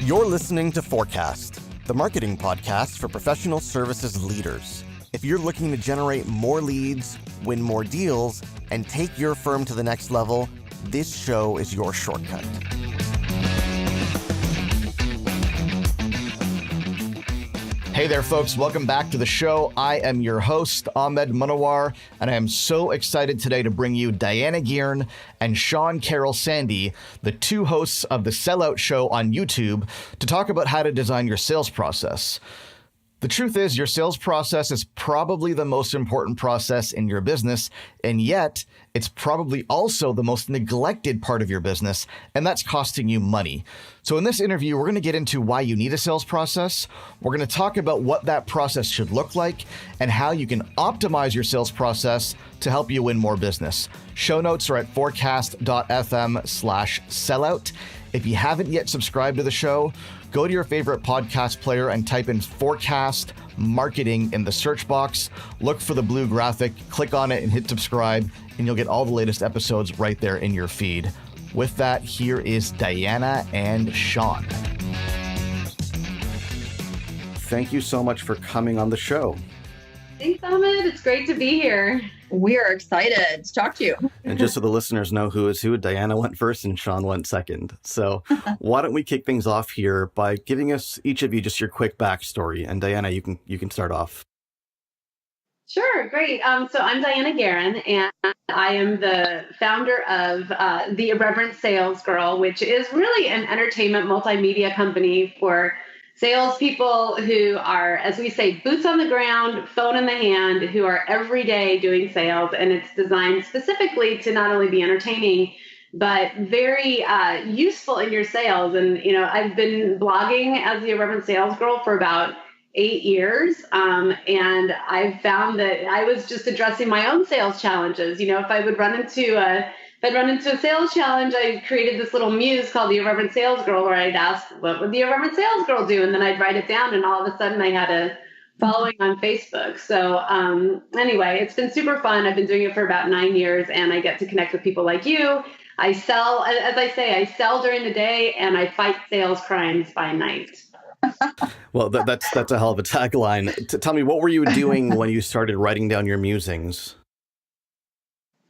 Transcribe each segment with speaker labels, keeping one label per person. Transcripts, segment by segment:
Speaker 1: You're listening to Forecast, the marketing podcast for professional services leaders. If you're looking to generate more leads, win more deals, and take your firm to the next level, this show is your shortcut. Hey there, folks. Welcome back to the show. I am your host, Ahmad Munawar, and I am so excited today to bring you Dianna Geairn and Shawn Karol, the two hosts of the SellOut Show on YouTube, to talk about how to design your sales process. The truth is, your sales process is probably the most important process in your business, and yet it's probably also the most neglected part of your business, and that's costing you money. So in this interview, we're going to get into why you need a sales process. We're going to talk about what that process should look like and how you can optimize your sales process to help you win more business. Show notes are at forecast.fm/sellout. If you haven't yet subscribed to the show, go to your favorite podcast player and type in Forecast Marketing in the search box. Look for the blue graphic, click on it and hit subscribe, and you'll get all the latest episodes right there in your feed. With that, here is Dianna and Shawn. Thank you so much for coming on the show.
Speaker 2: Thanks, Ahmad. It's great to be here.
Speaker 3: We are excited to talk to you.
Speaker 1: And just so the listeners know who is who, Dianna went first and Shawn went second. So why don't we kick things off here by giving us, each of you, just your quick backstory. And Dianna, you can start off.
Speaker 2: Sure, great. So I'm Dianna Geairn, and I am the founder of The Irreverent Sales Girl, which is really an entertainment multimedia company for salespeople who are, as we say, boots on the ground, phone in the hand, who are every day doing sales. And it's designed specifically to not only be entertaining, but very useful in your sales. And, you know, I've been blogging as the Irreverent Sales Girl for about 8 years. And I've found that I was just addressing my own sales challenges. You know, if I would run into a sales challenge, I created this little muse called the Irreverent Sales Girl, where I'd ask, what would the Irreverent Sales Girl do? And then I'd write it down, and all of a sudden I had a following on Facebook. So anyway, it's been super fun. I've been doing it for about 9 years, and I get to connect with people like you. I sell, as I say, I sell during the day, and I fight sales crimes by night.
Speaker 1: Well, that's a hell of a tagline. Tell me, what were you doing when you started writing down your musings?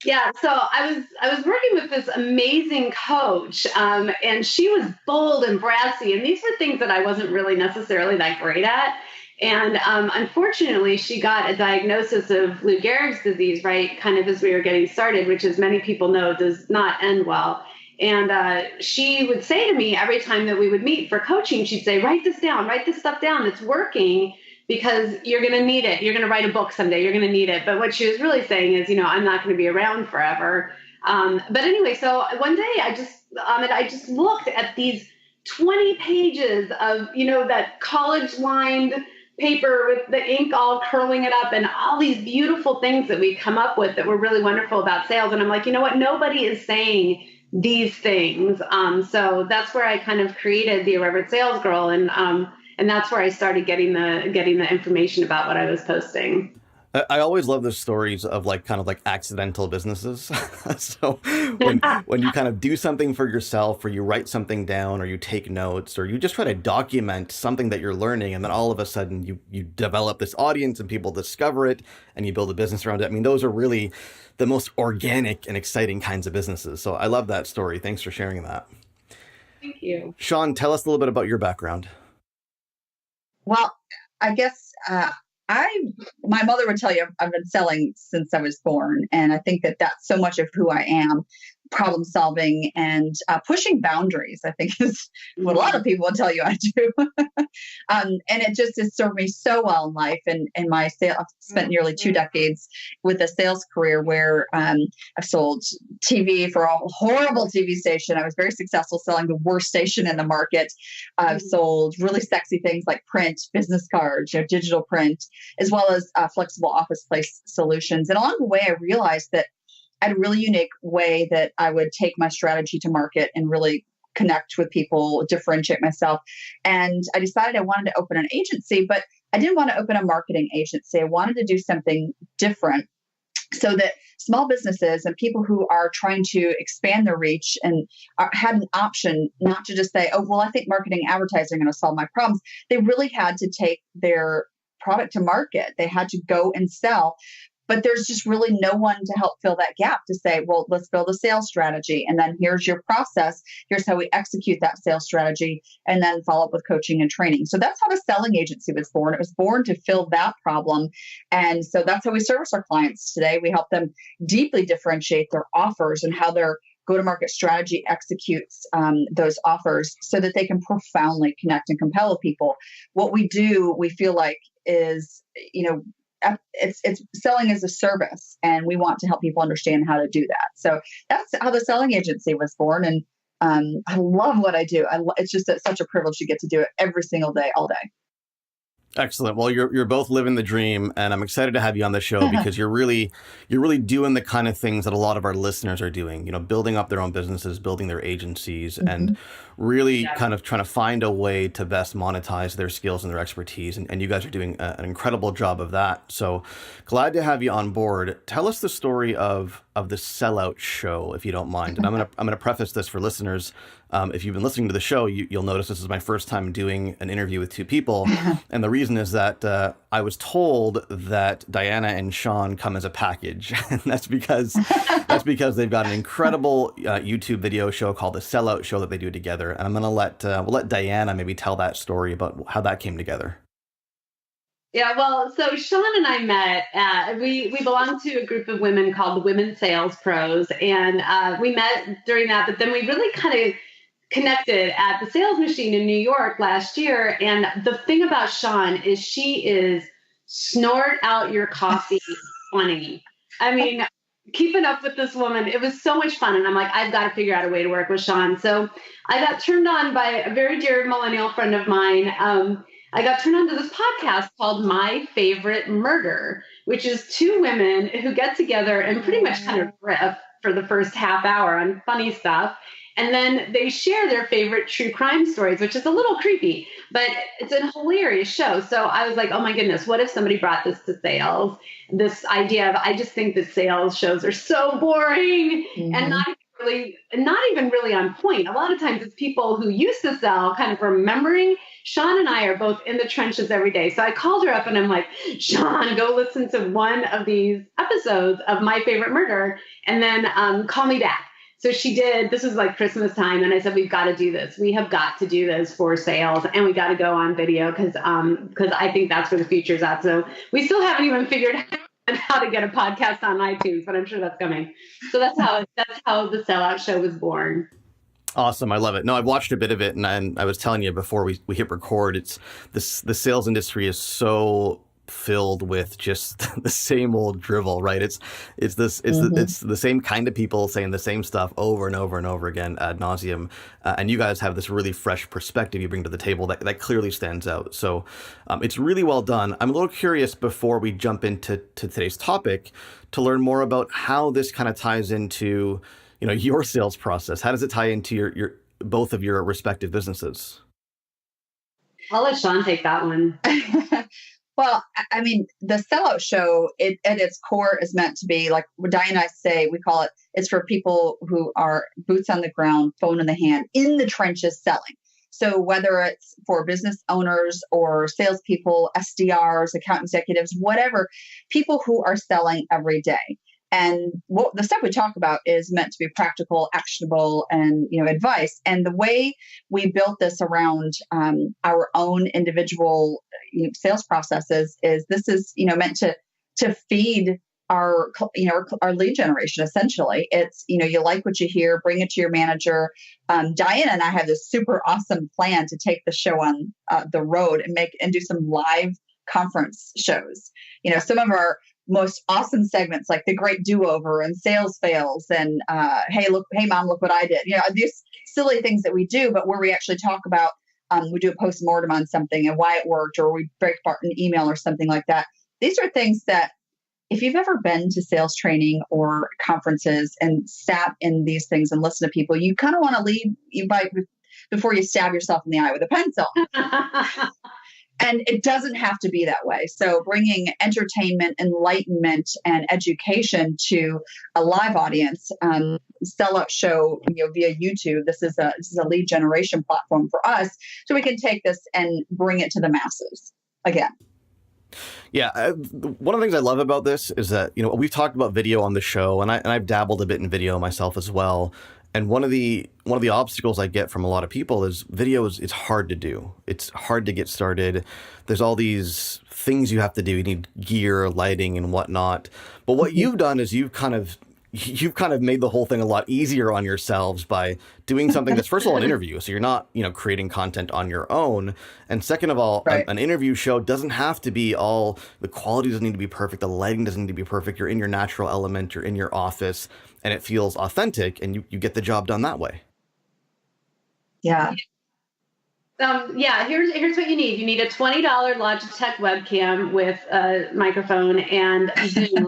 Speaker 2: Yeah, so I was working with this amazing coach, and she was bold and brassy, and these were things that I wasn't really necessarily that great at. And unfortunately, she got a diagnosis of Lou Gehrig's disease, right, kind of as we were getting started, which, as many people know, does not end well. And she would say to me every time that we would meet for coaching, she'd say, write this down, write this stuff down. It's working, because you're going to need it. You're going to write a book someday. You're going to need it. But what she was really saying is, you know, I'm not going to be around forever. But anyway, so one day I just looked at these 20 pages of, you know, that college lined paper with the ink all curling it up and all these beautiful things that we come up with that were really wonderful about sales. And I'm like, you know what? Nobody is saying these things. So that's where I kind of created the Irreverent Sales Girl. And that's where I started getting the information about what I was posting.
Speaker 1: I always love the stories of kind of accidental businesses. So when you kind of do something for yourself, or you write something down, or you take notes, or you just try to document something that you're learning, and then all of a sudden you develop this audience and people discover it and you build a business around it. I mean, those are really the most organic and exciting kinds of businesses. So I love that story. Thanks for sharing that.
Speaker 2: Thank you.
Speaker 1: Shawn, tell us a little bit about your background.
Speaker 3: Well, I guess my mother would tell you I've been selling since I was born. And I think that that's so much of who I am. Problem solving and pushing boundaries, I think, is what a lot of people will tell you I do. And it just has served me so well in life. And in my sale, I've spent nearly 2 decades with a sales career where I've sold TV for a horrible TV station. I was very successful selling the worst station in the market. I've sold really sexy things like print, business cards, digital print, as well as flexible office place solutions. And along the way, I realized that I had a really unique way that I would take my strategy to market and really connect with people, differentiate myself. And I decided I wanted to open an agency, but I didn't want to open a marketing agency. I wanted to do something different. so that small businesses and people who are trying to expand their reach and had an option not to just say, oh, well, I think marketing and advertising are going to solve my problems. They really had to take their product to market. They had to go and sell. But there's just really no one to help fill that gap to say, well, let's build a sales strategy. And then here's your process. Here's how we execute that sales strategy, and then follow up with coaching and training. So that's how the selling agency was born. It was born to fill that problem. And so that's how we service our clients today. We help them deeply differentiate their offers and how their go-to-market strategy executes those offers so that they can profoundly connect and compel people. What we do, we feel like, is, it's selling as a service, and we want to help people understand how to do that. So that's how the selling agency was born. And I love what I do. It's just such a privilege to get to do it every single day, all day.
Speaker 1: Excellent. Well, you're both living the dream, and I'm excited to have you on the show because you're really doing the kind of things that a lot of our listeners are doing, building up their own businesses, building their agencies, and really kind of trying to find a way to best monetize their skills and their expertise. And you guys are doing an incredible job of that. So glad to have you on board. Tell us the story of the SellOut Show, if you don't mind. And I'm gonna preface this for listeners. If you've been listening to the show, you'll notice this is my first time doing an interview with two people. And the reason is that I was told that Dianna and Shawn come as a package. And that's because they've got an incredible YouTube video show called the SellOut Show that they do together. And I'm going to we'll let Dianna maybe tell that story about how that came together.
Speaker 2: Yeah, well, so Shawn and I met, we belong to a group of women called the Women Sales Pros. And we met during that, but then we really kind of connected at the Sales Machine in New York last year. And the thing about Shawn is she is snort out your coffee funny. I mean, keeping up with this woman, it was so much fun. And I'm like, I've got to figure out a way to work with Shawn. So I got turned on by a very dear millennial friend of mine. I got turned on to this podcast called My Favorite Murder, which is two women who get together and pretty much kind of riff for the first half hour on funny stuff. And then they share their favorite true crime stories, which is a little creepy, but it's a hilarious show. So I was like, oh my goodness, what if somebody brought this to sales? This idea of, I just think that sales shows are so boring and not even really on point. A lot of times it's people who used to sell kind of remembering. Shawn and I are both in the trenches every day. So I called her up and I'm like, Shawn, go listen to one of these episodes of My Favorite Murder and then call me back. So she did. This was like Christmas time. And I said, we've got to do this. We have got to do this for sales. And we got to go on video because I think that's where the future's at. So we still haven't even figured out how to get a podcast on iTunes, but I'm sure that's coming. So that's how the SellOut Show was born.
Speaker 1: Awesome. I love it. No, I've watched a bit of it. And I was telling you before we hit record, the sales industry is so filled with just the same old drivel, right? It's the same kind of people saying the same stuff over and over and over again ad nauseum. And you guys have this really fresh perspective you bring to the table that clearly stands out. So it's really well done. I'm a little curious before we jump into today's topic to learn more about how this kind of ties into, your sales process. How does it tie into your both of your respective businesses?
Speaker 3: I'll let Shawn take that one. Well, I mean, the SellOut Show, at its core is meant to be like what Dianna and I say, we call it's for people who are boots on the ground, phone in the hand, in the trenches selling. So whether it's for business owners or salespeople, SDRs, account executives, whatever, people who are selling every day. And what the stuff we talk about is meant to be practical, actionable, and advice. And the way we built this around our own individual sales processes is this is meant to feed our lead generation. Essentially, it's you like what you hear, bring it to your manager. Dianna and I have this super awesome plan to take the show on the road and do some live conference shows. Some of our most awesome segments like the great do-over and sales fails and hey mom, look what I did. These silly things that we do, but where we actually talk about we do a post-mortem on something and why it worked, or we break apart an email or something like that. These are things that if you've ever been to sales training or conferences and sat in these things and listened to people, you kind of want to lead before you stab yourself in the eye with a pencil. And it doesn't have to be that way. So bringing entertainment, enlightenment, and education to a live audience, SellOut Show, via YouTube. This is a lead generation platform for us, so we can take this and bring it to the masses again.
Speaker 1: Yeah, one of the things I love about this is that we've talked about video on the show, and I've dabbled a bit in video myself as well. And one of the obstacles I get from a lot of people is video it's hard to do. It's hard to get started. There's all these things you have to do. You need gear, lighting, and whatnot. But what you've done is you've kind of made the whole thing a lot easier on yourselves by doing something that's, first of all, an interview. So you're not, creating content on your own. And second of all,
Speaker 3: right.
Speaker 1: an interview show doesn't have to be the quality doesn't need to be perfect. The lighting doesn't need to be perfect. You're in your natural element. You're in your office and it feels authentic and you get the job done that way.
Speaker 3: Yeah.
Speaker 2: Here's what you need. You need a $20 Logitech webcam with a microphone and Zoom,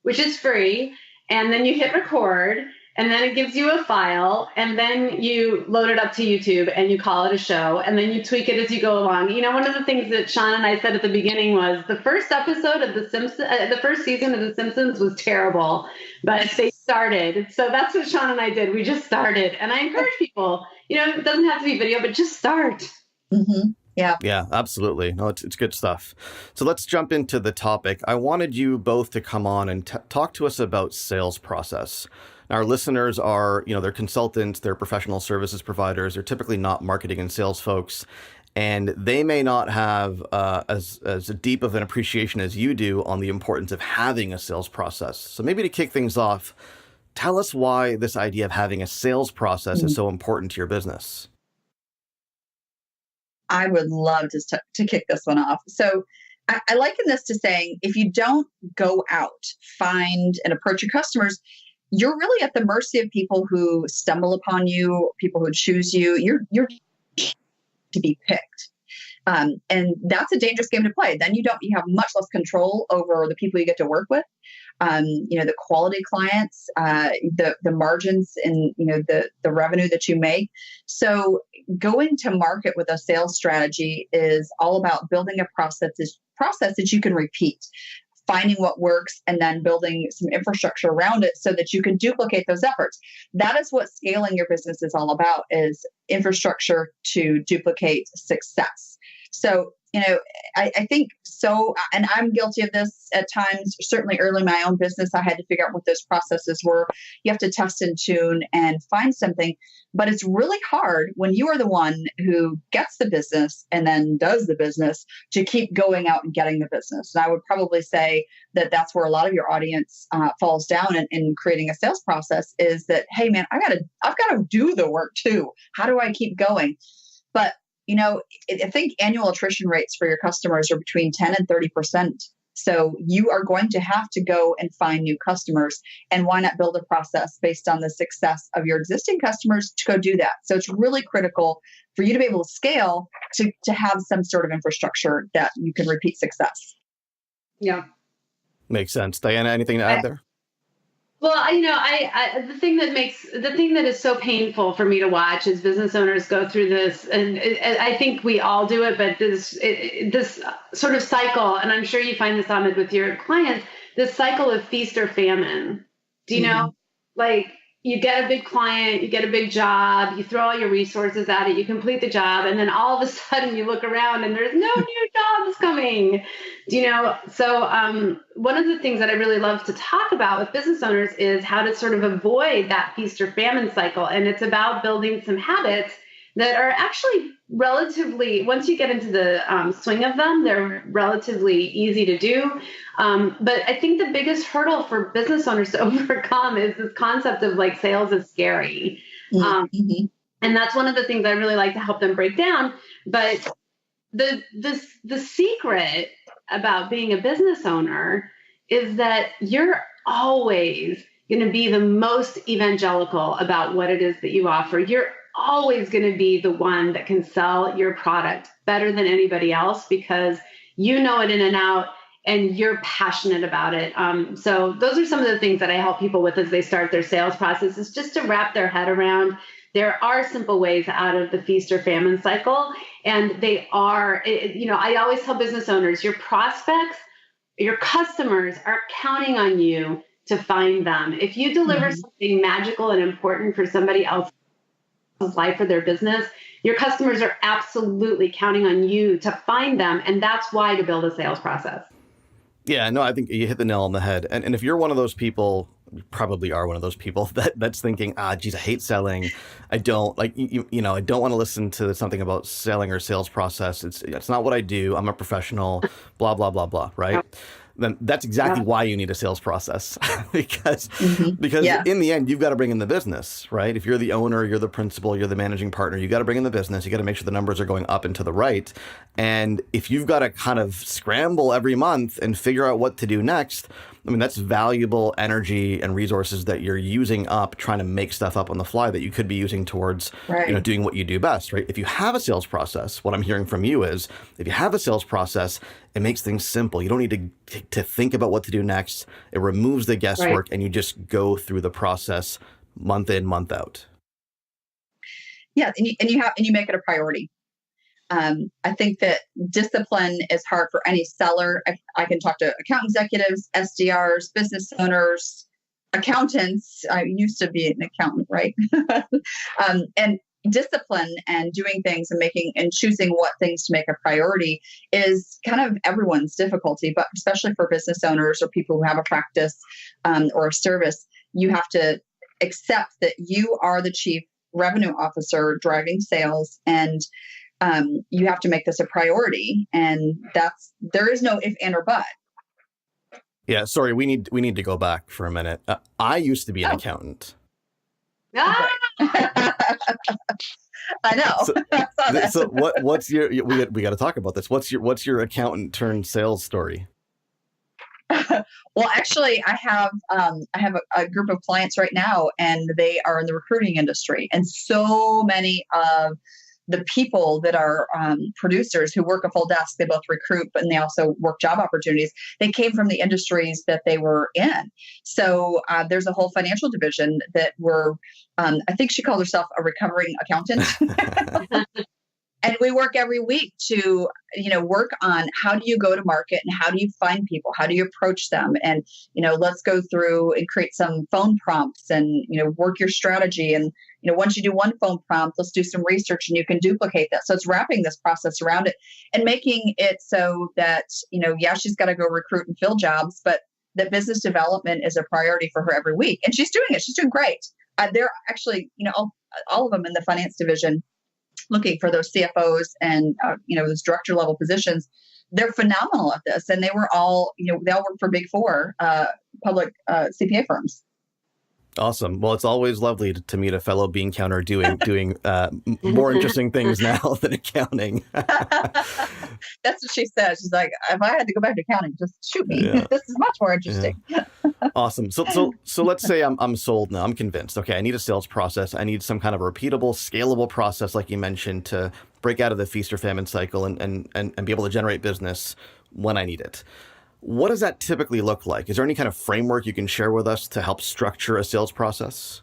Speaker 2: which is free. And then you hit record, and then it gives you a file, and then you load it up to YouTube, and you call it a show, and then you tweak it as you go along. One of the things that Shawn and I said at the beginning was the first episode of the first season of The Simpsons was terrible, but they started. So that's what Shawn and I did. We just started, and I encourage people. It doesn't have to be video, but just start.
Speaker 3: Mm-hmm. Yeah.
Speaker 1: Yeah, absolutely. No, it's good stuff. So let's jump into the topic. I wanted you both to come on and talk to us about sales process. Now, our listeners are, they're consultants, they're professional services providers. They're typically not marketing and sales folks, and they may not have as deep of an appreciation as you do on the importance of having a sales process. So maybe to kick things off, tell us why this idea of having a sales process is so important to your business.
Speaker 3: I would love to kick this one off. So I liken this to saying, if you don't go out, find and approach your customers, you're really at the mercy of people who stumble upon you, people who choose you. You're to be picked. And that's a dangerous game to play. Then you have much less control over the people you get to work with. The quality clients, the margins and, the revenue that you make. So going to market with a sales strategy is all about building a process that you can repeat, finding what works, and then building some infrastructure around it so that you can duplicate those efforts. That is what scaling your business is all about, is infrastructure to duplicate success. So, I think so, and I'm guilty of this at times. Certainly early in my own business, I had to figure out what those processes were. You have to test and tune and find something, but it's really hard when you are the one who gets the business and then does the business to keep going out and getting the business. And I would probably say that that's where a lot of your audience falls down in creating a sales process, is that, hey man, I've got to do the work too. How do I keep going? But I think annual attrition rates for your customers are between 10 and 30%. So you are going to have to go and find new customers. And why not build a process based on the success of your existing customers to go do that? So it's really critical for you to be able to scale to have some sort of infrastructure that you can repeat success.
Speaker 2: Yeah.
Speaker 1: Makes sense. Dianna, anything to add there?
Speaker 2: Well, the thing that is so painful for me to watch is business owners go through this, and I think we all do it, but this sort of cycle, and I'm sure you find this, Ahmad, with your clients, this cycle of feast or famine. Do you know, like, you get a big client, you get a big job, you throw all your resources at it, you complete the job, and then all of a sudden you look around and there's no new jobs coming. So one of the things that I really love to talk about with business owners is how to sort of avoid that feast or famine cycle. And it's about building some habits that are actually relatively, once you get into the swing of them, they're relatively easy to do. But I think the biggest hurdle for business owners to overcome is this concept of like sales is scary. And that's one of the things I really like to help them break down. But the secret about being a business owner is that you're always going to be the most evangelical about what it is that you offer. You're always going to be the one that can sell your product better than anybody else because you know it in and out, and you're passionate about it. So those are some of the things that I help people with as they start their sales process, is just to wrap their head around there are simple ways out of the feast or famine cycle. And they are, I always tell business owners, your prospects, your customers are counting on you to find them. If you deliver something magical and important for somebody else's life or their business, your customers are absolutely counting on you to find them. And that's why to build a sales process.
Speaker 1: Yeah, no, I think you hit the nail on the head. And if you're one of those people, you probably are one of those people that's thinking, geez, I hate selling. I don't like, I don't want to listen to something about selling or sales process. It's not what I do. I'm a professional, blah, blah, blah, blah. Right. Then that's exactly why you need a sales process because in the end, you've got to bring in the business, right? If you're the owner, you're the principal, you're the managing partner, you got to bring in the business. You got to make sure the numbers are going up and to the right. And if you've got to kind of scramble every month and figure out what to do next, I mean, that's valuable energy and resources that you're using up trying to make stuff up on the fly that you could be using towards, doing what you do best, right? If you have a sales process, what I'm hearing from you is if you have a sales process, it makes things simple. You don't need to think about what to do next. It removes the guesswork and you just go through the process month in, month out.
Speaker 3: Yeah. And you make it a priority. I think that discipline is hard for any seller. I can talk to account executives, SDRs, business owners, accountants. I used to be an accountant, right? And discipline and doing things and choosing what things to make a priority is kind of everyone's difficulty, but especially for business owners or people who have a practice or a service, you have to accept that you are the chief revenue officer driving sales, and you have to make this a priority, and there is no if, and, or but.
Speaker 1: Yeah, sorry, we need to go back for a minute. I used to be an accountant.
Speaker 3: I know.
Speaker 1: So what's your? We got to talk about this. What's your accountant turned sales story?
Speaker 3: Well, actually, I have a group of clients right now, and they are in the recruiting industry, and so many of the people that are producers who work a full desk, they both recruit, but they also work job opportunities. They came from the industries that they were in. So there's a whole financial division that I think she calls herself a recovering accountant. And we work every week to, work on how do you go to market and how do you find people? How do you approach them? And, let's go through and create some phone prompts and, work your strategy. And, once you do one phone prompt, let's do some research and you can duplicate that. So it's wrapping this process around it and making it so that, she's got to go recruit and fill jobs, but that business development is a priority for her every week. And she's doing it. She's doing great. They're actually, all of them in the finance division looking for those CFOs and, those director level positions. They're phenomenal at this. And they were all, they all work for Big Four public CPA firms.
Speaker 1: Awesome. Well, it's always lovely to meet a fellow bean counter doing more interesting things now than accounting.
Speaker 3: That's what she said. She's like, if I had to go back to accounting, just shoot me. Yeah. This is much more interesting.
Speaker 1: Yeah. Awesome. So let's say I'm sold now. I'm convinced. Okay, I need a sales process. I need some kind of repeatable, scalable process, like you mentioned, to break out of the feast or famine cycle and be able to generate business when I need it. What does that typically look like? Is there any kind of framework you can share with us to help structure a sales process?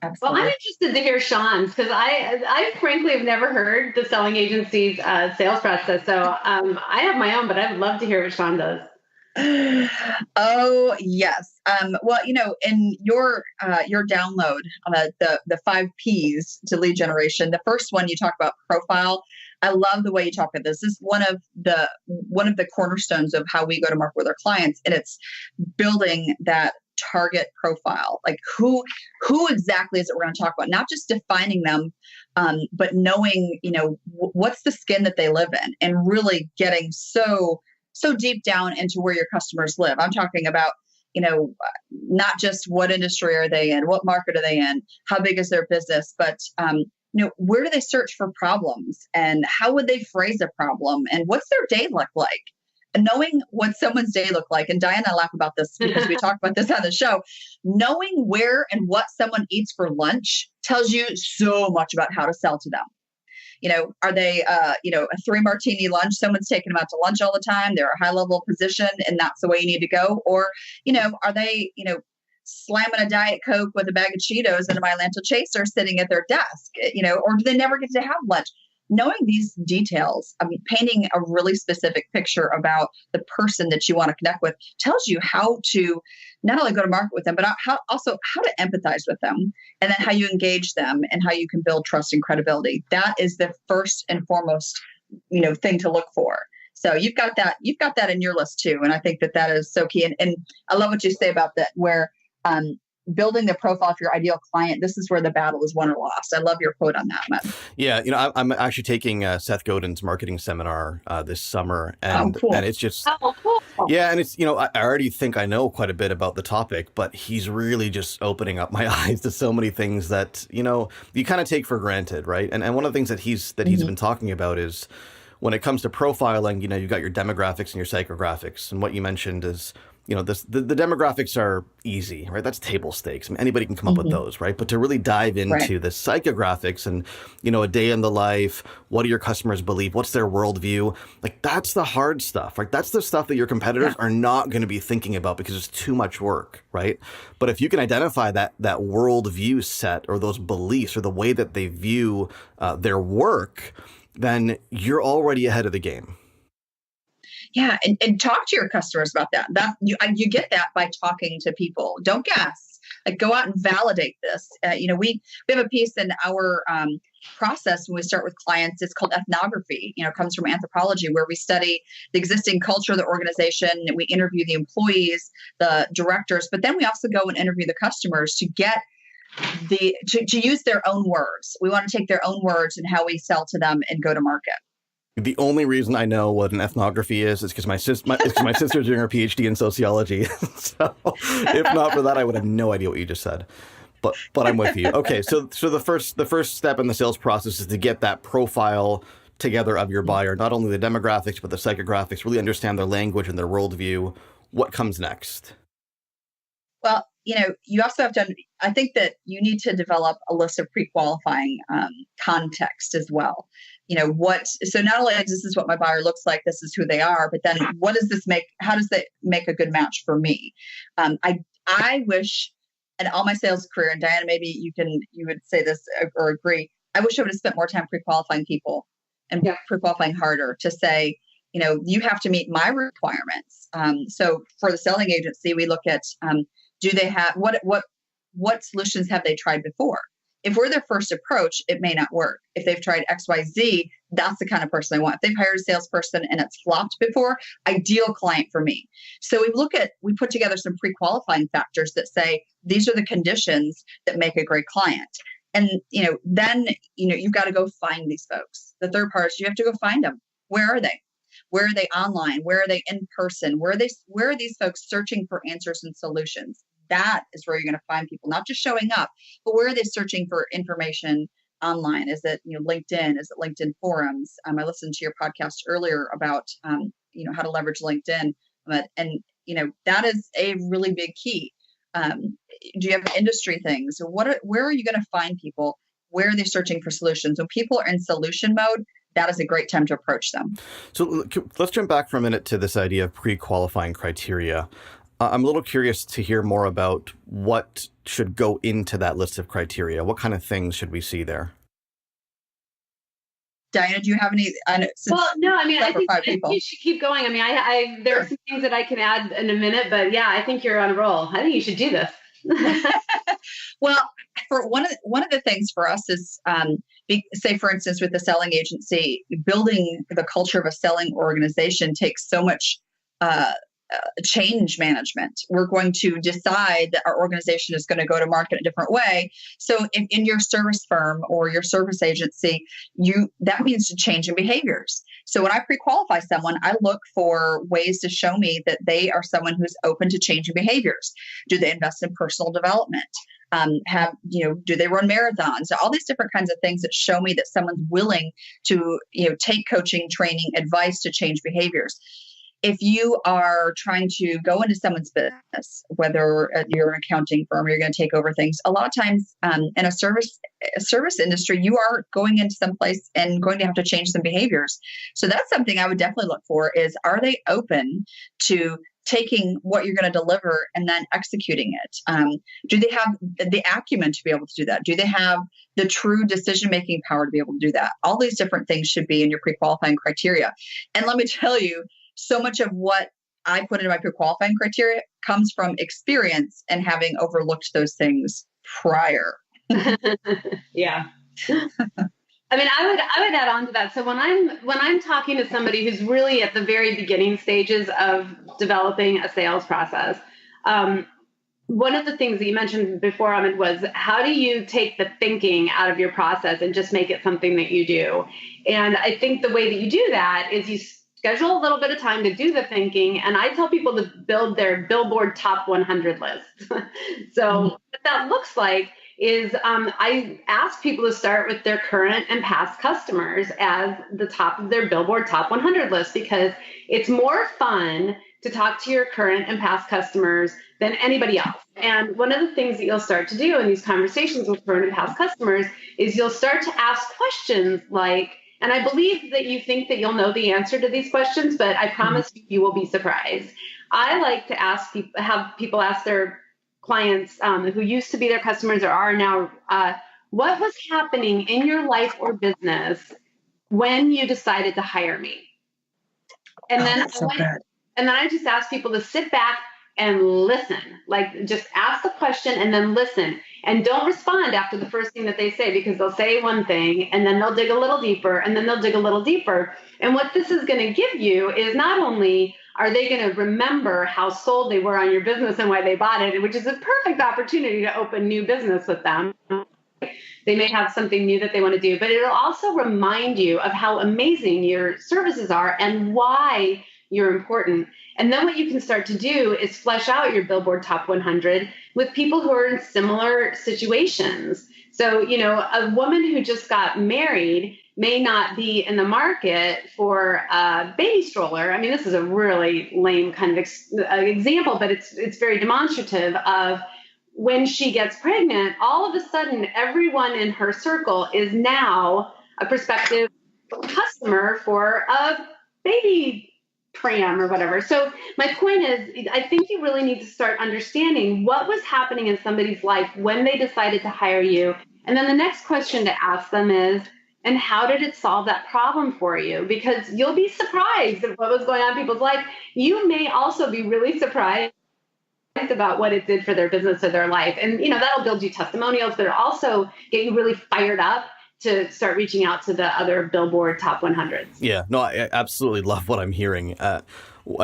Speaker 3: Absolutely.
Speaker 2: Well, I'm interested to hear Shawn's because I frankly have never heard the selling agency's sales process. So I have my own, but I would love to hear what Shawn does.
Speaker 3: Oh, yes. Well, in your download, the 5 Ps to lead generation, the first one you talk about profile. I love the way you talk about this. This is one of the cornerstones of how we go to market with our clients, and it's building that target profile. Like who exactly is it we're going to talk about? Not just defining them, but knowing, what's the skin that they live in, and really getting so deep down into where your customers live. I'm talking about, not just what industry are they in, what market are they in, how big is their business, but where do they search for problems, and how would they phrase a problem, and what's their day look like? And knowing what someone's day look like, and Dianna and I laugh about this because we talked about this on the show, knowing where and what someone eats for lunch tells you so much about how to sell to them. Are they, a 3 martini lunch? Someone's taking them out to lunch all the time. They're a high level position and that's the way you need to go. Or, are they, slamming a Diet Coke with a bag of Cheetos and a My Lentil Chaser sitting at their desk, or do they never get to have lunch? Knowing these details, painting a really specific picture about the person that you want to connect with tells you how to not only go to market with them, but how to empathize with them, and then how you engage them and how you can build trust and credibility. That is the first and foremost, thing to look for. So you've got that in your list too. And I think that is so key. And I love what you say about that, where building the profile of your ideal client, this is where the battle is won or lost. I love your quote on that, Ahmad.
Speaker 4: Yeah, I'm actually taking Seth Godin's marketing seminar this summer, and
Speaker 3: cool.
Speaker 4: and it's just
Speaker 2: cool.
Speaker 4: Yeah, and it's I already think I know quite a bit about the topic, but he's really just opening up my eyes to so many things that you kind of take for granted, right? And one of the things that he's been talking about is when it comes to profiling, you've got your demographics and your psychographics, and what you mentioned is the demographics are easy, right? That's table stakes. Anybody can come up with those, right? But to really dive into the psychographics and, a day in the life, what do your customers believe? What's their worldview? Like, that's the hard stuff, right? That's the stuff that your competitors are not going to be thinking about because it's too much work, right? But if you can identify that worldview set or those beliefs or the way that they view their work, then you're already ahead of the game.
Speaker 3: Yeah, and talk to your customers about that. You get that by talking to people. Don't guess. Like, go out and validate this. We have a piece in our process when we start with clients. It's called ethnography. It comes from anthropology, where we study the existing culture of the organization. And we interview the employees, the directors, but then we also go and interview the customers to get to use their own words. We want to take their own words and how we sell to them and go to market.
Speaker 4: The only reason I know what an ethnography is because my sister's doing her PhD in sociology. So if not for that, I would have no idea what you just said. But I'm with you. Okay, so the first step in the sales process is to get that profile together of your buyer, not only the demographics but the psychographics. Really understand their language and their worldview. What comes next? Well,
Speaker 3: you also have to. I think that you need to develop a list of pre-qualifying context as well. So not only this is what my buyer looks like, this is who they are, but then what does this make? How does that make a good match for me? I wish, in all my sales career, and Dianna, maybe you would say this or agree. I wish I would have spent more time pre-qualifying people and pre-qualifying harder to say, you have to meet my requirements. So for the selling agency, we look at do they have what solutions have they tried before? If we're their first approach, it may not work. If they've tried XYZ, that's the kind of person I want. If they've hired a salesperson and it's flopped before, ideal client for me. So we put together some pre-qualifying factors that say, these are the conditions that make a great client. And, then, you've got to go find these folks. The third part is you have to go find them. Where are they? Where are they online? Where are they in person? Where are these folks searching for answers and solutions? That is where you're going to find people, not just showing up, but where are they searching for information online? Is it LinkedIn? Is it LinkedIn forums? I listened to your podcast earlier about how to leverage LinkedIn, and that is a really big key. Do you have industry things? Where are you going to find people? Where are they searching for solutions? When people are in solution mode, that is a great time to approach them.
Speaker 4: So let's jump back for a minute to this idea of pre-qualifying criteria. I'm a little curious to hear more about what should go into that list of criteria. What kind of things should we see there?
Speaker 3: Dianna, do you have any?
Speaker 2: I think you should keep going. There are some things that I can add in a minute, but yeah, I think you're on a roll. I think you should do this.
Speaker 3: Well, for one of the things for us is, say, for instance, with the selling agency, building the culture of a selling organization takes so much change management. We're going to decide that our organization is going to go to market a different way. So in your service firm or your service agency, that means to change in behaviors. So when I pre-qualify someone, I look for ways to show me that they are someone who's open to changing behaviors. Do they invest in personal development? Do they run marathons? All these different kinds of things that show me that someone's willing to, take coaching, training, advice to change behaviors. if you are trying to go into someone's business, whether you're an accounting firm or you're going to take over things, a lot of times in a service industry, you are going into some place and going to have to change some behaviors. So that's something I would definitely look for is, are they open to taking what you're going to deliver and then executing it? Do they have the acumen to be able to do that? Do they have the true decision-making power to be able to do that? All these different things should be in your pre-qualifying criteria. And let me tell you, so much of what I put in my pre-qualifying criteria comes from experience and having overlooked those things prior.
Speaker 2: Yeah. I mean, I would add on to that. So when I'm talking to somebody who's really at the very beginning stages of developing a sales process, one of the things that you mentioned before, Ahmad, was how do you take the thinking out of your process and just make it something that you do? And I think the way that you do that is you schedule a little bit of time to do the thinking. And I tell people to build their Billboard Top 100 list. So what that looks like is I ask people to start with their current and past customers as the top of their Billboard Top 100 list, because it's more fun to talk to your current and past customers than anybody else. And one of the things that you'll start to do in these conversations with current and past customers is you'll start to ask questions like, and I believe that you think that you'll know the answer to these questions, but I promise you will be surprised. I like to have people ask their clients who used to be their customers or are now, what was happening in your life or business when you decided to hire me? And then I just ask people to sit back and listen, like just ask the question and then listen, and don't respond after the first thing that they say, because they'll say one thing and then they'll dig a little deeper and then they'll dig a little deeper. And what this is going to give you is not only are they going to remember how sold they were on your business and why they bought it, which is a perfect opportunity to open new business with them. They may have something new that they want to do, but it'll also remind you of how amazing your services are and why you're important. And then what you can start to do is flesh out your Billboard Top 100 with people who are in similar situations. So, a woman who just got married may not be in the market for a baby stroller. I mean, this is a really lame kind of example, but it's very demonstrative of when she gets pregnant, all of a sudden, everyone in her circle is now a prospective customer for a baby pram or whatever. So my point is, I think you really need to start understanding what was happening in somebody's life when they decided to hire you. And then the next question to ask them is, and how did it solve that problem for you? Because you'll be surprised at what was going on in people's life. You may also be really surprised about what it did for their business or their life. And, that'll build you testimonials, but it'll also get you really fired up to start reaching out to the other Billboard Top 100s.
Speaker 4: Yeah, no, I absolutely love what I'm hearing. I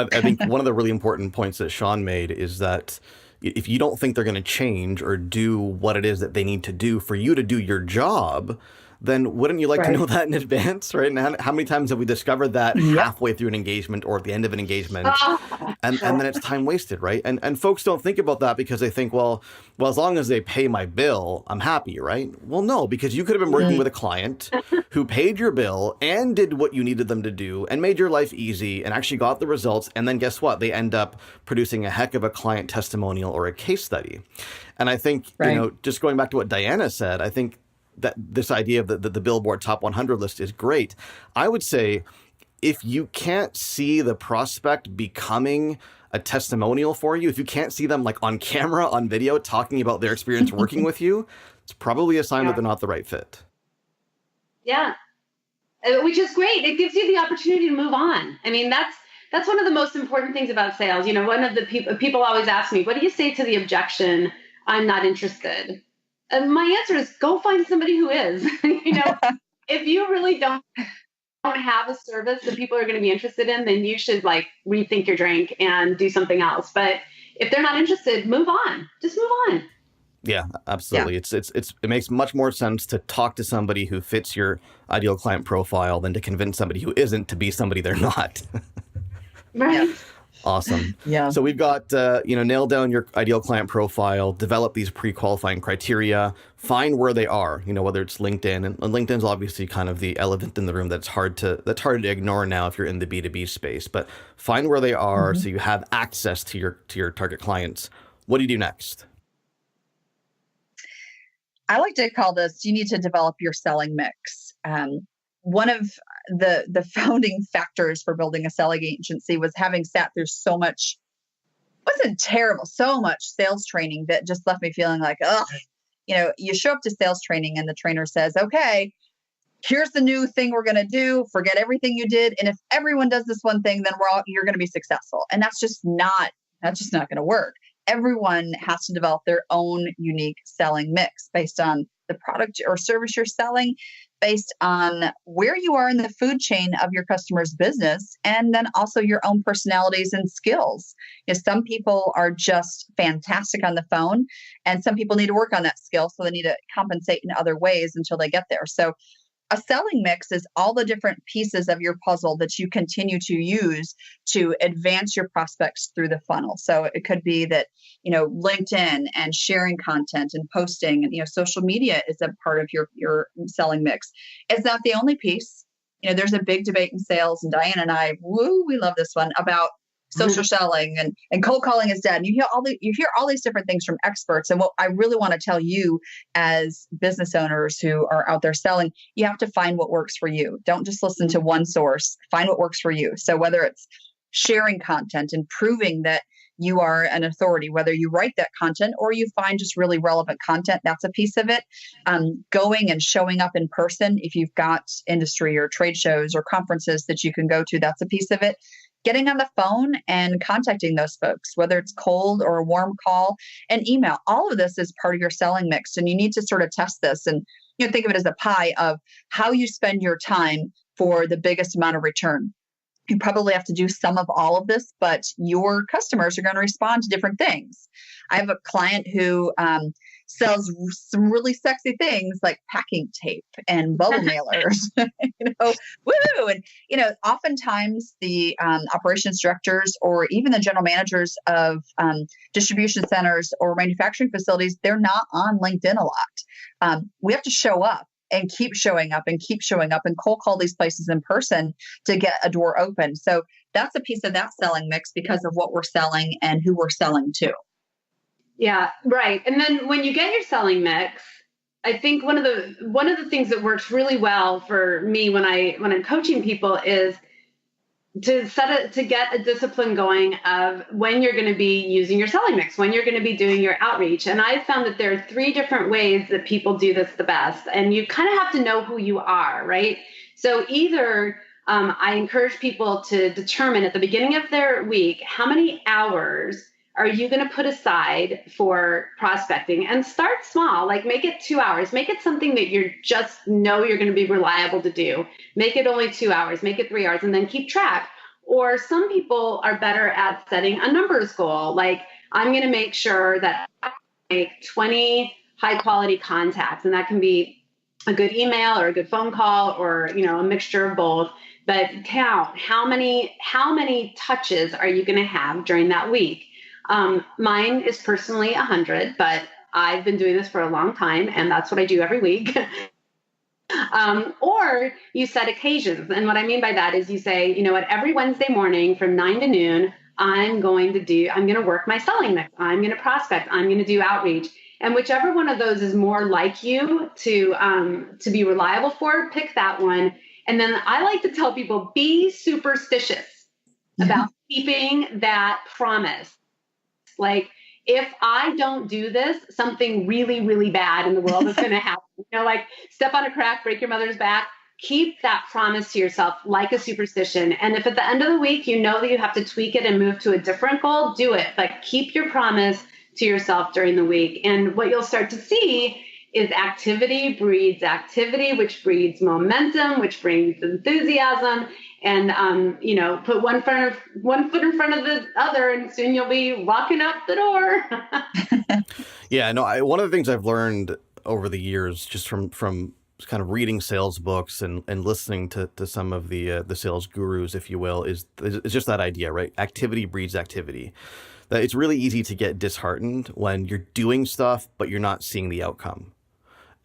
Speaker 4: think one of the really important points that Shawn made is that if you don't think they're going to change or do what it is that they need to do for you to do your job, then wouldn't you like to know that in advance, right? And how many times have we discovered that halfway through an engagement or at the end of an engagement, and then it's time wasted, right? And folks don't think about that because they think, well, as long as they pay my bill, I'm happy, right? Well, no, because you could have been working with a client who paid your bill and did what you needed them to do and made your life easy and actually got the results. And then guess what? They end up producing a heck of a client testimonial or a case study. And I think, just going back to what Dianna said, I think that this idea of the Billboard Top 100 list is great. I would say if you can't see the prospect becoming a testimonial for you, if you can't see them like on camera, on video, talking about their experience working with you, it's probably a sign that they're not the right fit.
Speaker 2: Yeah, which is great. It gives you the opportunity to move on. I mean, that's one of the most important things about sales. One of the people always ask me, what do you say to the objection, I'm not interested? And my answer is go find somebody who is. If you really don't have a service that people are going to be interested in, then you should rethink your drink and do something else. But if they're not interested, move on. Just move on.
Speaker 4: Yeah, absolutely. Yeah. It makes much more sense to talk to somebody who fits your ideal client profile than to convince somebody who isn't to be somebody they're not.
Speaker 2: Right.
Speaker 4: Awesome.
Speaker 3: Yeah.
Speaker 4: So we've got, nail down your ideal client profile, develop these pre-qualifying criteria, find where they are, whether it's LinkedIn. And LinkedIn's obviously kind of the elephant in the room that's hard to ignore now if you're in the B2B space. But find where they are so you have access to your target clients. What do you do next?
Speaker 3: I like to call this, you need to develop your selling mix. One of the founding factors for building a selling agency was having sat through so much sales training that just left me feeling like, ugh, you show up to sales training and the trainer says, okay, here's the new thing we're going to do. Forget everything you did. And if everyone does this one thing, then you're going to be successful. And that's just not going to work. Everyone has to develop their own unique selling mix based on the product or service you're selling, based on where you are in the food chain of your customer's business, and then also your own personalities and skills. Some people are just fantastic on the phone, and some people need to work on that skill, so they need to compensate in other ways until they get there. So a selling mix is all the different pieces of your puzzle that you continue to use to advance your prospects through the funnel. So it could be that, LinkedIn and sharing content and posting, and, social media is a part of your selling mix. It's not the only piece. There's a big debate in sales, and Dianna and I, we love this one, about social selling and cold calling is dead. And you hear all these different things from experts. And what I really want to tell you as business owners who are out there selling, you have to find what works for you. Don't just listen to one source. Find what works for you. So whether it's sharing content and proving that you are an authority, whether you write that content or you find just really relevant content, that's a piece of it. Going and showing up in person, if you've got industry or trade shows or conferences that you can go to, that's a piece of it. Getting on the phone and contacting those folks, whether it's cold or a warm call, and email. All of this is part of your selling mix. And you need to sort of test this and think of it as a pie of how you spend your time for the biggest amount of return. You probably have to do some of all of this, but your customers are going to respond to different things. I have a client who sells some really sexy things like packing tape and bubble mailers, woo! And, oftentimes the operations directors or even the general managers of distribution centers or manufacturing facilities, they're not on LinkedIn a lot. We have to show up and keep showing up and cold call these places in person to get a door open. So that's a piece of that selling mix because of what we're selling and who we're selling to.
Speaker 2: Yeah, right. And then when you get your selling mix, I think one of the things that works really well for me when I'm coaching people is to get a discipline going of when you're going to be using your selling mix, when you're going to be doing your outreach. And I found that there are 3 different ways that people do this the best. And you kind of have to know who you are, right? So either I encourage people to determine at the beginning of their week, how many hours are you going to put aside for prospecting, and start small, like make it 2 hours, make it something that you just know you're going to be reliable to do. Make it only 2 hours, make it 3 hours, and then keep track. Or some people are better at setting a numbers goal. Like I'm going to make sure that I make 20 high quality contacts, and that can be a good email or a good phone call or, a mixture of both. But count how many touches are you going to have during that week? Mine is personally 100, but I've been doing this for a long time, and that's what I do every week. Or you set occasions. And what I mean by that is you say, every Wednesday morning from 9 to noon, I'm going to work my selling mix. I'm going to prospect. I'm going to do outreach. And whichever one of those is more like you to be reliable for, pick that one. And then I like to tell people, be superstitious about keeping that promise. Like, if I don't do this, something really, really bad in the world is going to happen. Like step on a crack, break your mother's back. Keep that promise to yourself like a superstition. And if at the end of the week, you know that you have to tweak it and move to a different goal, do it. But keep your promise to yourself during the week. And what you'll start to see is activity breeds activity, which breeds momentum, which brings enthusiasm. And, put one foot in front of the other, and soon you'll be walking out the door.
Speaker 4: Yeah, no, one of the things I've learned over the years, just from kind of reading sales books and listening to some of the sales gurus, if you will, is just that idea, right? Activity breeds activity. That it's really easy to get disheartened when you're doing stuff, but you're not seeing the outcome.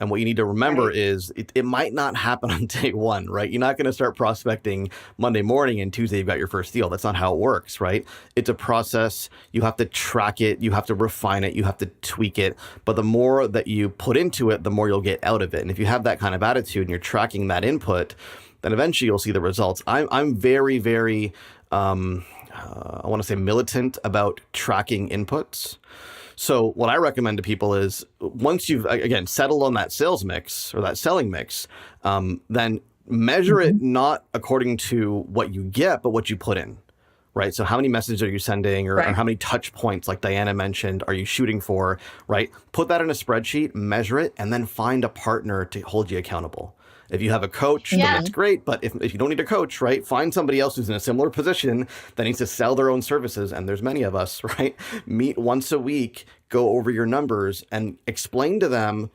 Speaker 4: And what you need to remember is it might not happen on day one, right? You're not going to start prospecting Monday morning and Tuesday you've got your first deal. That's not how it works, right? It's a process. You have to track it. You have to refine it. You have to tweak it. But the more that you put into it, the more you'll get out of it. And if you have that kind of attitude and you're tracking that input, then eventually you'll see the results. I'm very, very, I want to say militant about tracking inputs. So what I recommend to people is once you've, again, settled on that sales mix or that selling mix, then measure it not according to what you get, but what you put in, right? So how many messages are you sending or how many touch points, like Dianna mentioned, are you shooting for, right? Put that in a spreadsheet, measure it, and then find a partner to hold you accountable. If you have a coach, then that's great. But if you don't need a coach, right, find somebody else who's in a similar position that needs to sell their own services. And there's many of us, right? Meet once a week, go over your numbers and explain to them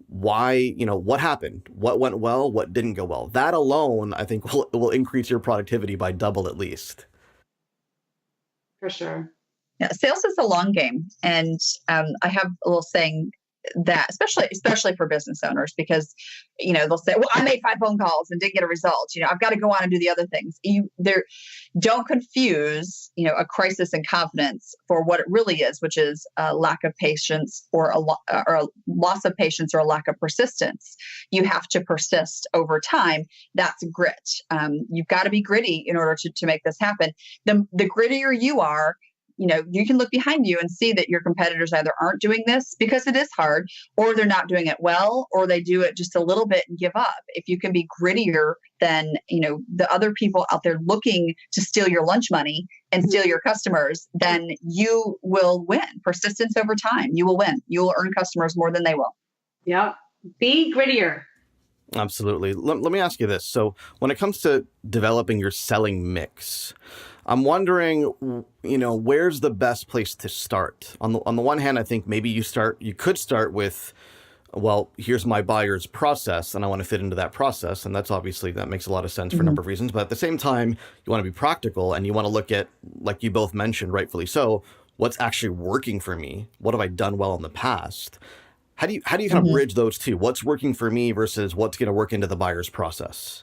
Speaker 4: why, what happened, what went well, what didn't go well. That alone, I think, will increase your productivity by double at least.
Speaker 2: For sure.
Speaker 3: Yeah, sales is a long game. And I have a little saying that especially for business owners, because they'll say, well, I made 5 phone calls and didn't get a result, I've got to go on and do the other things. Don't confuse a crisis in confidence for what it really is, which is a lack of patience or a loss of patience or a lack of persistence. You have to persist over time. That's grit. You've got to be gritty in order to make this happen. The grittier you are, you can look behind you and see that your competitors either aren't doing this because it is hard, or they're not doing it well, or they do it just a little bit and give up. If you can be grittier than, the other people out there looking to steal your lunch money and steal your customers, then you will win. Persistence over time, you will win. You will earn customers more than they will.
Speaker 2: Yep. Be grittier.
Speaker 4: Absolutely. Let me ask you this. So when it comes to developing your selling mix, I'm wondering, where's the best place to start? On the one hand, I think maybe you could start with, well, here's my buyer's process and I want to fit into that process. And that makes a lot of sense for a number of reasons. But at the same time, you want to be practical and you want to look at, like you both mentioned, rightfully so, what's actually working for me? What have I done well in the past? How do you kind of bridge those two? What's working for me versus what's going to work into the buyer's process?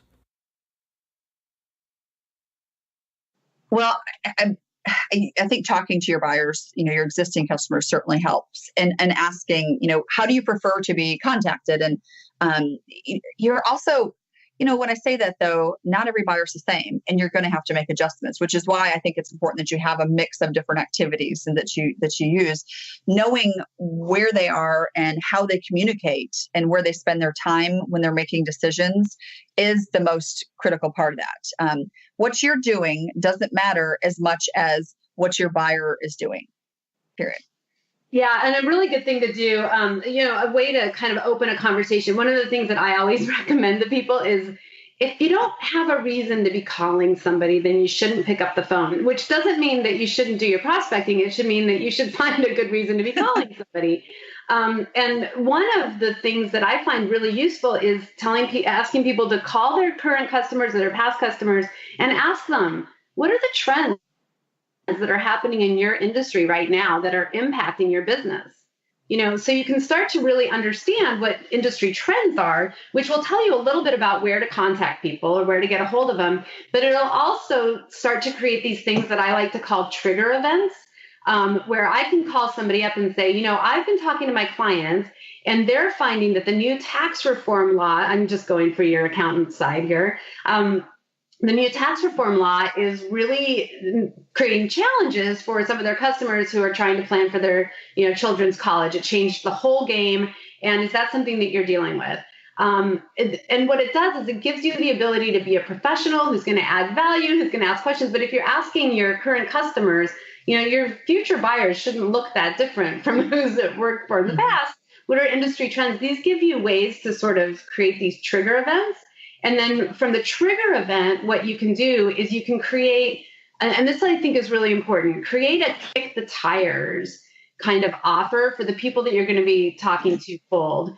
Speaker 3: Well, I think talking to your buyers, your existing customers certainly helps, and asking, how do you prefer to be contacted? And you're also, when I say that, though, not every buyer is the same, and you're going to have to make adjustments, which is why I think it's important that you have a mix of different activities and that you use. Knowing where they are and how they communicate and where they spend their time when they're making decisions is the most critical part of that. What you're doing doesn't matter as much as what your buyer is doing, period.
Speaker 2: Yeah, and a really good thing to do, a way to kind of open a conversation. One of the things that I always recommend to people is if you don't have a reason to be calling somebody, then you shouldn't pick up the phone, which doesn't mean that you shouldn't do your prospecting. It should mean that you should find a good reason to be calling somebody. And one of the things that I find really useful is asking people to call their current customers or their past customers and ask them, what are the trends that are happening in your industry right now that are impacting your business? So you can start to really understand what industry trends are, which will tell you a little bit about where to contact people or where to get a hold of them. But it'll also start to create these things that I like to call trigger events, where I can call somebody up and say, I've been talking to my clients and they're finding that the new tax reform law, I'm just going for your accountant side here, the new tax reform law is really creating challenges for some of their customers who are trying to plan for their, children's college. It changed the whole game. And is that something that you're dealing with? And what it does is it gives you the ability to be a professional who's going to add value, who's going to ask questions. But if you're asking your current customers, your future buyers shouldn't look that different from who's it worked for in the past. What are industry trends? These give you ways to sort of create these trigger events. And then from the trigger event, what you can do is you can create, and this I think is really important, create a kick the tires kind of offer for the people that you're going to be talking to cold.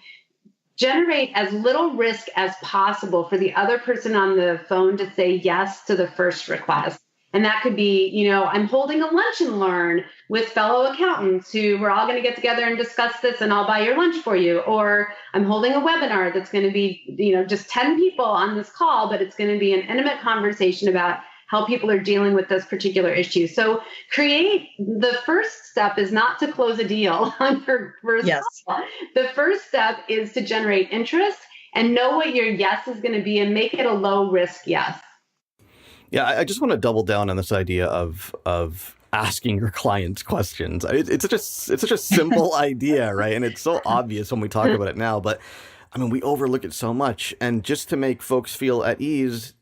Speaker 2: generate as little risk as possible for the other person on the phone to say yes to the first request. And that could be, I'm holding a lunch and learn with fellow accountants who we're all going to get together and discuss this and I'll buy your lunch for you. Or I'm holding a webinar that's going to be, just 10 people on this call, but it's going to be an intimate conversation about how people are dealing with this particular issue. So the first step is not to close a deal on your first call. The first step is to generate interest and know what your yes is going to be and make it a low risk yes.
Speaker 4: Yeah, I just want to double down on this idea of asking your clients questions. It's such a simple idea, right? And it's so obvious when we talk about it now, but I mean, we overlook it so much. And just to make folks feel at ease,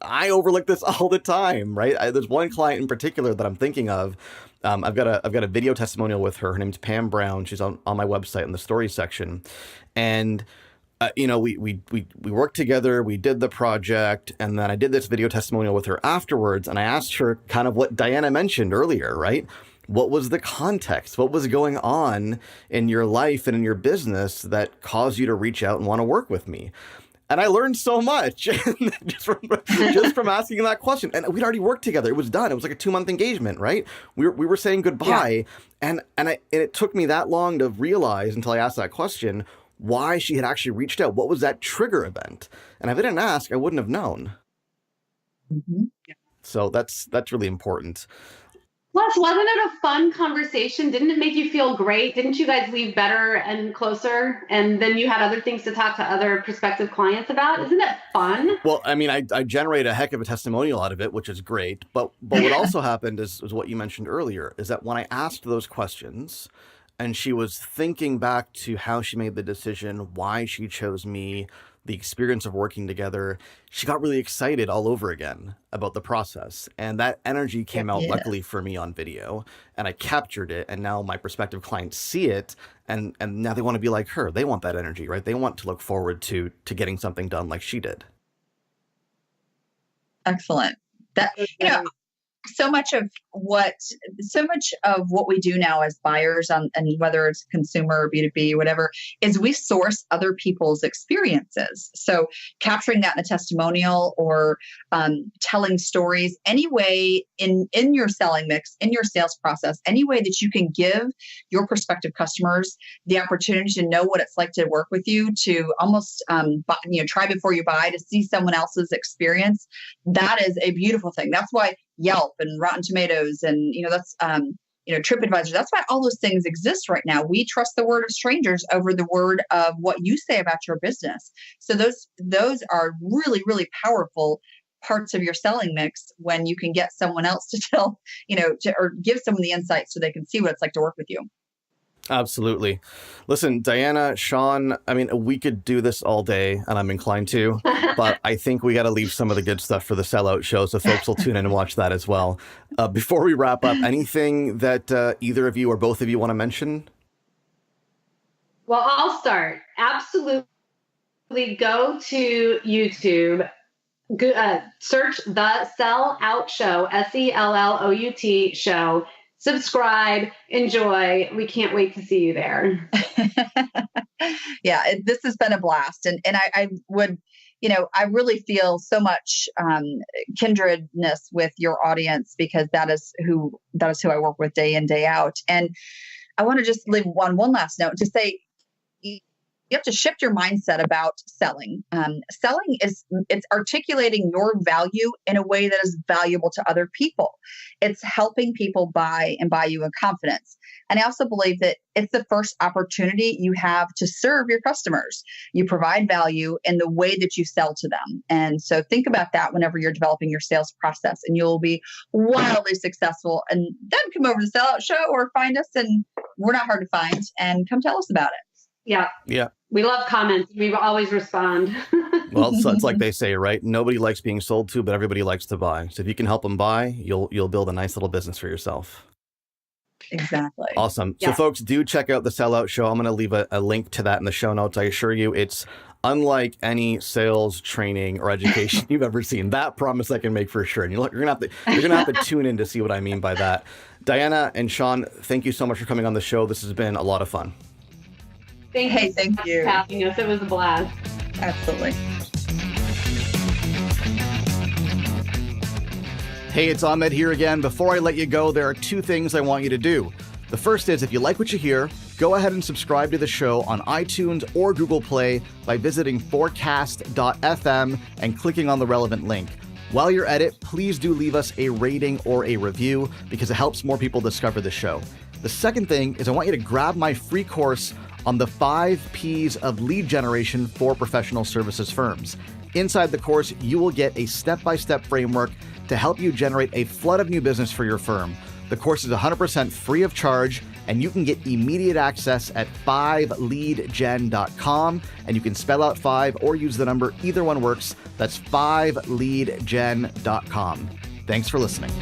Speaker 4: I overlook this all the time, right? There's one client in particular that I'm thinking of. I've got a video testimonial with her. Her name's Pam Brown. She's on my website in the story section, and we worked together, we did the project, and then I did this video testimonial with her afterwards, and I asked her kind of what Dianna mentioned earlier, right? What was the context? What was going on in your life and in your business that caused you to reach out and want to work with me? And I learned so much just from asking that question. And we'd already worked together. It was done. It was like a 2-month engagement, right? We were saying goodbye. Yeah. And it took me that long to realize until I asked that question why she had actually reached out. What was that trigger event? And if I didn't ask, I wouldn't have known.
Speaker 3: Mm-hmm.
Speaker 4: So that's really important.
Speaker 2: Plus, wasn't it a fun conversation? Didn't it make you feel great? Didn't you guys leave better and closer? And then you had other things to talk to other prospective clients about? Isn't it fun?
Speaker 4: Well, I mean, I generate a heck of a testimonial out of it, which is great. But what also happened is what you mentioned earlier, is that when I asked those questions and she was thinking back to how she made the decision, why she chose me, the experience of working together, she got really excited all over again about the process. And that energy came out luckily for me on video, and I captured it. And now my prospective clients see it, and now they want to be like her. They want that energy, right? They want to look forward to getting something done like she did.
Speaker 3: Excellent. That, so much of what we do now as buyers and whether it's consumer or B2B, whatever, is we source other people's experiences. So capturing that in a testimonial or telling stories, any way in your selling mix, in your sales process, any way that you can give your prospective customers the opportunity to know what it's like to work with you, to almost try before you buy, to see someone else's experience. That is a beautiful thing. That's why Yelp and Rotten Tomatoes and, that's, TripAdvisor. That's why all those things exist right now. We trust the word of strangers over the word of what you say about your business. So those are really, really powerful parts of your selling mix when you can get someone else to tell, or give someone the insight so they can see what it's like to work with you.
Speaker 4: Absolutely. Listen, Dianna, Shawn, I mean, we could do this all day, and I'm inclined to, but I think we got to leave some of the good stuff for the SellOut Show, so folks will tune in and watch that as well. Before we wrap up, anything that either of you or both of you want to mention?
Speaker 2: Well, I'll start. Absolutely go to YouTube, search the SellOut Show, SellOut show. Subscribe, enjoy. We can't wait to see you there.
Speaker 3: Yeah, this has been a blast. And I would, I really feel so much kindredness with your audience, because that is who I work with day in, day out. And I want to just leave one last note to say, you have to shift your mindset about selling. Selling it's articulating your value in a way that is valuable to other people. It's helping people buy you in confidence. And I also believe that it's the first opportunity you have to serve your customers. You provide value in the way that you sell to them. And so think about that whenever you're developing your sales process, and you'll be wildly successful. And then come over to the SellOut Show or find us, and we're not hard to find, and come tell us about it.
Speaker 2: Yeah.
Speaker 4: Yeah.
Speaker 2: We love comments. We always respond.
Speaker 4: Well, so it's like they say, right? Nobody likes being sold to, but everybody likes to buy. So if you can help them buy, you'll build a nice little business for yourself.
Speaker 3: Exactly.
Speaker 4: Awesome.
Speaker 2: Yeah.
Speaker 4: So folks, do check out the SellOut Show. I'm going to leave a link to that in the show notes. I assure you, it's unlike any sales training or education you've ever seen. That promise I can make for sure. And you're gonna have to tune in to see what I mean by that. Dianna and Shawn, thank you so much for coming on the show. This has been a lot of fun.
Speaker 2: Thank you so much for having us. It was a blast.
Speaker 3: Absolutely.
Speaker 1: Hey, it's Ahmad here again. Before I let you go, there are two things I want you to do. The first is, if you like what you hear, go ahead and subscribe to the show on iTunes or Google Play by visiting forecast.fm and clicking on the relevant link. While you're at it, please do leave us a rating or a review because it helps more people discover the show. The second thing is I want you to grab my free course on the 5 Ps of lead generation for professional services firms. Inside the course, you will get a step-by-step framework to help you generate a flood of new business for your firm. The course is 100% free of charge, and you can get immediate access at 5leadgen.com, and you can spell out 5 or use the number. Either one works. That's 5leadgen.com. Thanks for listening.